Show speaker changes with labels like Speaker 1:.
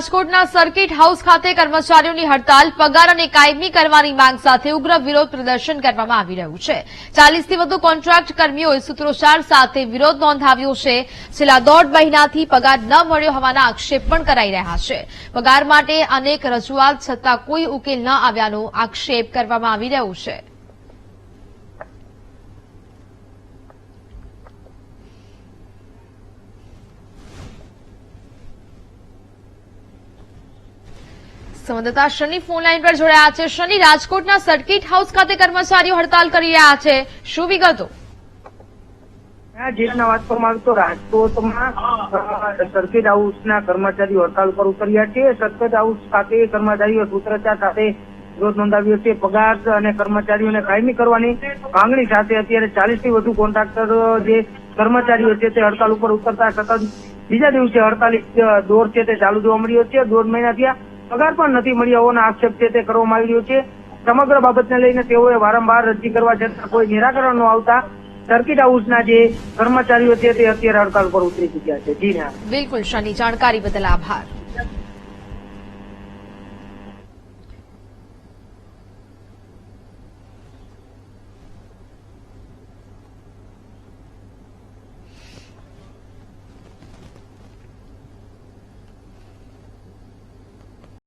Speaker 1: રાજકોટના circuit house ખાતે કર્મચારીઓની હડતાલ, પગાર અને કાયમી કરવાની માંગ સાથે ઉગ્ર વિરોધ પ્રદર્શન કરવામાં આવી રહ્યું છે। 40 થી વધુ કોન્ટ્રાક્ટ કર્મીઓએ સૂત્રોચ્ચાર સાથે વિરોધ નોંધાવ્યો છે। છેલ્લા 1.5 મહિનાથી પગાર ન મળ્યો હોવાના આક્ષેપ પણ કરાઈ રહ્યા છે। પગાર માટે અનેક રજૂઆત છતાં કોઈ ઉકેલ ન આવ્યાનો આક્ષેપ કરવામાં આવી રહ્યો છે। સંવાદદાતા શનિ ફોન લાઈન પર જોડાયા છે। શનિ, રાજકોટના સર્કિટ હાઉસ ખાતે કર્મચારીઓ હડતાલ કરી રહ્યા છે, શું વિગતો?
Speaker 2: જે રીતના વાત કરવામાં આવે તો રાજકોટમાં સર્કિટ હાઉસના કર્મચારીઓ હડતાલ પર ઉતર્યા છે। સર્કિટ હાઉસ ખાતે કર્મચારીઓ સૂત્રોચ્ચાર સાથે વિરોધ નોંધાવ્યો છે। પગાર અને કર્મચારીઓને કાયમી કરવાની માંગણી સાથે અત્યારે 40 થી વધુ કોન્ટ્રાક્ટર જે કર્મચારીઓ છે તે હડતાલ ઉપર ઉતરતા સતત બીજા દિવસે હડતાલી દોર છે તે ચાલુ જોવા મળ્યો છે। 1.5 મહિનાથી પગાર પણ નથી મળ્યો હોવાનો આક્ષેપ છે તે કરવામાં આવી રહ્યો છે। સમગ્ર બાબતને લઈને તેઓએ વારંવાર અરજી કરવા છતાં કોઈ નિરાકરણ ન આવતા સર્કિટ હાઉસના જે કર્મચારીઓ છે તે અત્યારે હડતાલ પર ઉતરી ચુક્યા છે। જી ના,
Speaker 1: બિલકુલ શનિ, જાણકારી બદલ આભાર।